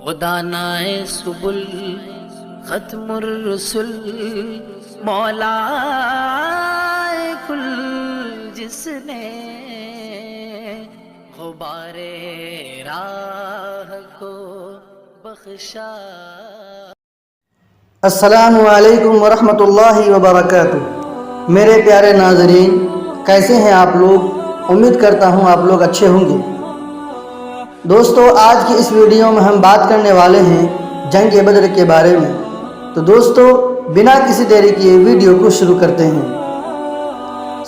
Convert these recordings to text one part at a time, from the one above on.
خدا نائے سبل ختم الرسل مولا کل جس نے غبار راہ کو بخشا۔ السلام علیکم ورحمۃ اللہ وبرکاتہ۔ میرے پیارے ناظرین، کیسے ہیں آپ لوگ؟ امید کرتا ہوں آپ لوگ اچھے ہوں گے۔ دوستو، آج کی اس ویڈیو میں ہم بات کرنے والے ہیں جنگ بدر کے بارے میں۔ تو دوستو، بنا کسی دیری کیے ویڈیو کو شروع کرتے ہیں۔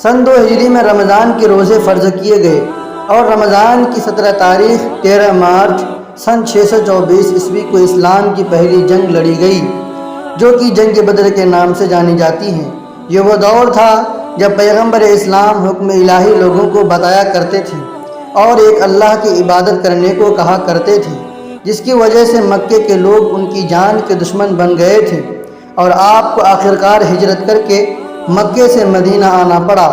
سن 2 ہجری میں رمضان کے روزے فرض کیے گئے اور رمضان کی 17 تاریخ 13 مارچ سن 624 عیسوی کو اسلام کی پہلی جنگ لڑی گئی، جو کہ جنگ بدر کے نام سے جانی جاتی ہے۔ یہ وہ دور تھا جب پیغمبر اسلام حکم الہی لوگوں کو بتایا کرتے تھے اور ایک اللہ کی عبادت کرنے کو کہا کرتے تھے، جس کی وجہ سے مکے کے لوگ ان کی جان کے دشمن بن گئے تھے اور آپ کو آخرکار ہجرت کر کے مکے سے مدینہ آنا پڑا،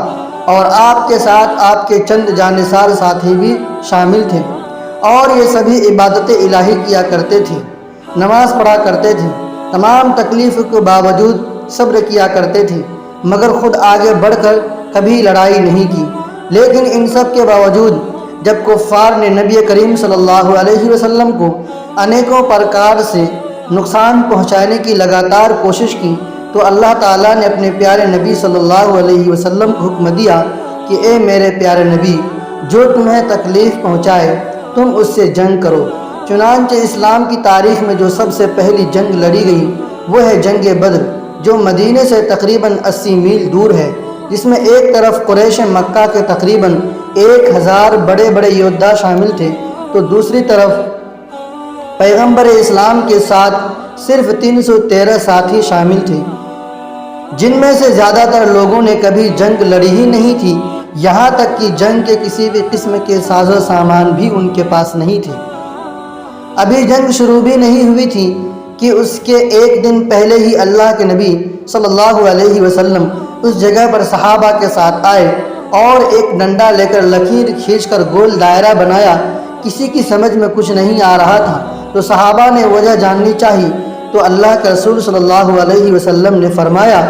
اور آپ کے ساتھ آپ کے چند جانثار ساتھی بھی شامل تھے، اور یہ سبھی عبادت الہی کیا کرتے تھے، نماز پڑھا کرتے تھے، تمام تکلیف کے باوجود صبر کیا کرتے تھے، مگر خود آگے بڑھ کر کبھی لڑائی نہیں کی۔ لیکن ان سب کے باوجود جب کفار نے نبی کریم صلی اللہ علیہ وسلم کو انیکوں پرکار سے نقصان پہنچانے کی لگاتار کوشش کی، تو اللہ تعالیٰ نے اپنے پیارے نبی صلی اللہ علیہ وسلم کو حکم دیا کہ اے میرے پیارے نبی، جو تمہیں تکلیف پہنچائے تم اس سے جنگ کرو۔ چنانچہ اسلام کی تاریخ میں جو سب سے پہلی جنگ لڑی گئی وہ ہے جنگ بدر، جو مدینے سے تقریباً 80 میل دور ہے، جس میں ایک طرف قریش مکہ کے تقریباً 1000 بڑے بڑے یودھا شامل تھے، تو دوسری طرف پیغمبر اسلام کے ساتھ صرف 313 ساتھی شامل تھے، جن میں سے زیادہ تر لوگوں نے کبھی جنگ لڑی ہی نہیں تھی، یہاں تک کہ جنگ کے کسی بھی قسم کے ساز و سامان بھی ان کے پاس نہیں تھے۔ ابھی جنگ شروع بھی نہیں ہوئی تھی کہ اس کے ایک دن پہلے ہی اللہ کے نبی صلی اللہ علیہ وسلم اس جگہ پر صحابہ کے ساتھ آئے اور ایک ڈنڈا لے کر لکیر کھینچ کر گول دائرہ بنایا۔ کسی کی سمجھ میں کچھ نہیں آ رہا تھا، تو صحابہ نے وجہ جاننی چاہی، تو اللہ کے رسول صلی اللہ علیہ وسلم نے فرمایا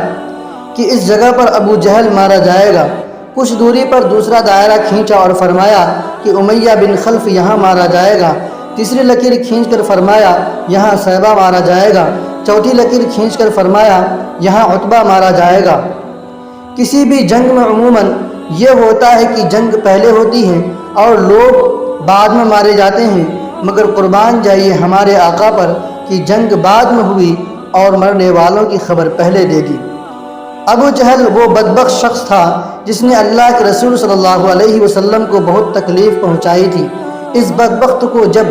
کہ اس جگہ پر ابو جہل مارا جائے گا۔ کچھ دوری پر دوسرا دائرہ کھینچا اور فرمایا کہ امیہ بن خلف یہاں مارا جائے گا۔ تیسری لکیر کھینچ کر فرمایا یہاں شیبہ مارا جائے گا۔ چوتھی لکیر کھینچ کر فرمایا یہاں عتبہ مارا جائے گا۔ کسی بھی جنگ میں عموماً یہ ہوتا ہے کہ جنگ پہلے ہوتی ہے اور لوگ بعد میں مارے جاتے ہیں، مگر قربان جائیے ہمارے آقا پر کہ جنگ بعد میں ہوئی اور مرنے والوں کی خبر پہلے دے دی۔ ابو جہل وہ بدبخت شخص تھا جس نے اللہ کے رسول صلی اللہ علیہ وسلم کو بہت تکلیف پہنچائی تھی۔ اس بدبخت کو جب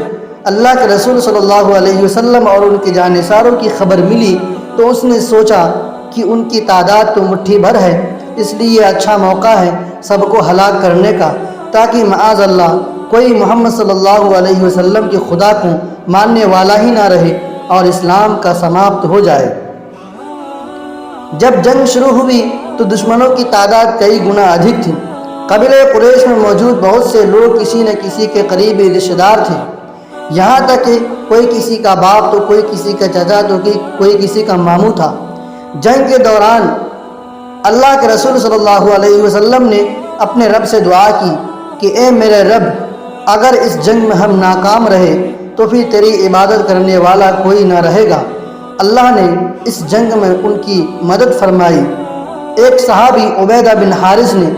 اللہ کے رسول صلی اللہ علیہ وسلم اور ان کے جانثاروں کی خبر ملی، تو اس نے سوچا کہ ان کی تعداد تو مٹھی بھر ہے، اس لیے یہ اچھا موقع ہے سب کو ہلاک کرنے کا، تاکہ معاذ اللہ کوئی محمد صلی اللہ علیہ وسلم کے خدا کو ماننے والا ہی نہ رہے اور اسلام کا سماپت ہو جائے۔ جب جنگ شروع ہوئی تو دشمنوں کی تعداد کئی گنا ادھک تھی۔ قبیلہ قریش میں موجود بہت سے لوگ کسی نہ کسی کے قریبی رشتہ دار تھے، یہاں تک کہ کوئی کسی کا باپ تو کوئی کسی کا چچا تو کوئی کسی کا ماموں تھا۔ جنگ کے دوران اللہ کے رسول صلی اللہ علیہ وسلم نے اپنے رب سے دعا کی کہ اے میرے رب، اگر اس جنگ میں ہم ناکام رہے تو پھر تیری عبادت کرنے والا کوئی نہ رہے گا۔ اللہ نے اس جنگ میں ان کی مدد فرمائی۔ ایک صحابی عبیدہ بن حارث نے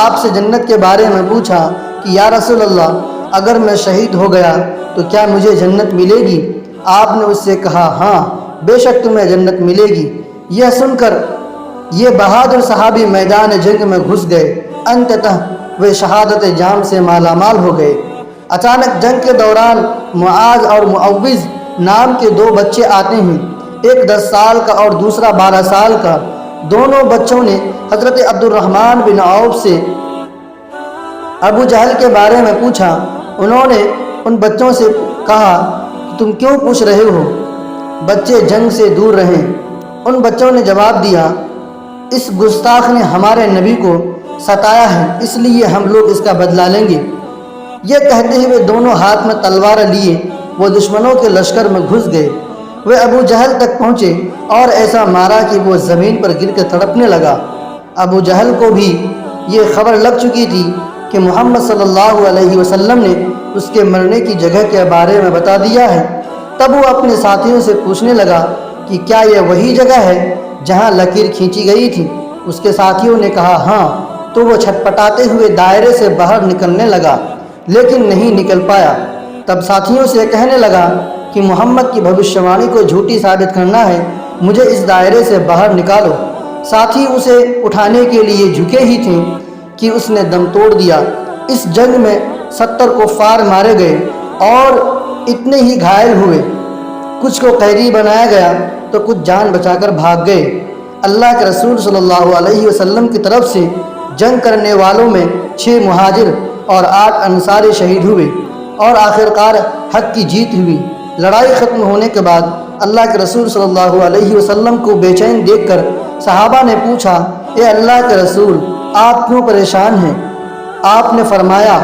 آپ سے جنت کے بارے میں پوچھا کہ یا رسول اللہ، اگر میں شہید ہو گیا تو کیا مجھے جنت ملے گی؟ آپ نے اس سے کہا ہاں، بے شک تمہیں جنت ملے گی۔ یہ سن کر یہ بہادر صحابی میدان جنگ میں گھس گئے، انتتہ وہ شہادت جام سے مالا مال ہو گئے۔ اچانک جنگ کے دوران معاذ اور معوذ نام کے 2 بچے آتے ہیں، ایک 10 سال کا اور دوسرا 12 سال کا۔ دونوں بچوں نے حضرت عبد الرحمن بن عوف سے ابو جہل کے بارے میں پوچھا۔ انہوں نے ان بچوں سے کہا کہ تم کیوں پوچھ رہے ہو؟ بچے جنگ سے دور رہیں۔ ان بچوں نے جواب دیا، اس گستاخ نے ہمارے نبی کو ستایا ہے، اس لیے ہم لوگ اس کا بدلہ لیں گے۔ یہ کہتے ہوئے دونوں ہاتھ میں تلوار لیے وہ دشمنوں کے لشکر میں گھس گئے۔ وہ ابو جہل تک پہنچے اور ایسا مارا کہ وہ زمین پر گر کے تڑپنے لگا۔ ابو جہل کو بھی یہ خبر لگ چکی تھی کہ محمد صلی اللہ علیہ وسلم نے اس کے مرنے کی جگہ کے بارے میں بتا دیا ہے۔ تب وہ اپنے ساتھیوں سے پوچھنے لگا کہ کیا یہ وہی جگہ ہے جہاں لکیر کھینچی گئی تھی؟ اس کے ساتھیوں نے کہا ہاں۔ تو وہ چھٹپٹاتے ہوئے دائرے سے باہر نکلنے لگا لیکن نہیں نکل پایا۔ تب ساتھیوں سے کہنے لگا کہ محمد کی بھوشیوانی کو جھوٹی ثابت کرنا ہے، مجھے اس دائرے سے باہر نکالو۔ ساتھی اسے اٹھانے کے لیے جھکے ہی تھے کہ اس نے دم توڑ دیا۔ اس جنگ میں 70 کفار مارے گئے اور اتنے ہی گھائل ہوئے۔ کچھ کو قیدی بنایا گیا تو کچھ جان بچا کر بھاگ گئے۔ اللہ کے رسول صلی اللہ علیہ وسلم کی طرف سے جنگ کرنے والوں میں 6 مہاجر اور 8 انصاری شہید ہوئے اور آخرکار حق کی جیت ہوئی۔ لڑائی ختم ہونے کے بعد اللہ کے رسول صلی اللہ علیہ وسلم کو بے چین دیکھ کر صحابہ نے پوچھا، اے اللہ کے رسول، آپ کیوں پریشان ہیں؟ آپ نے فرمایا،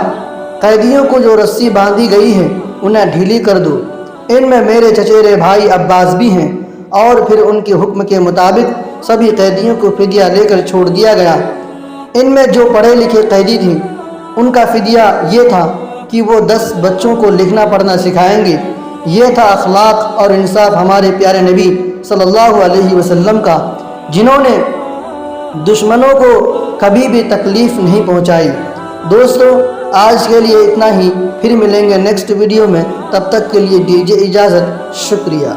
قیدیوں کو جو رسی باندھی گئی ہے انہیں ڈھیلی کر دو، ان میں میرے چچیرے بھائی عباس بھی ہیں۔ اور پھر ان کے حکم کے مطابق سبھی قیدیوں کو فدیہ لے کر چھوڑ دیا گیا۔ ان میں جو پڑھے لکھے قیدی تھے ان کا فدیہ یہ تھا کہ وہ 10 بچوں کو لکھنا پڑھنا سکھائیں گے۔ یہ تھا اخلاق اور انصاف ہمارے پیارے نبی صلی اللہ علیہ وسلم کا، جنہوں نے دشمنوں کو کبھی بھی تکلیف نہیں پہنچائی۔ دوستو، آج کے لیے اتنا ہی، پھر ملیں گے نیکسٹ ویڈیو میں، تب تک کے لیے دیجیے اجازت، شکریہ۔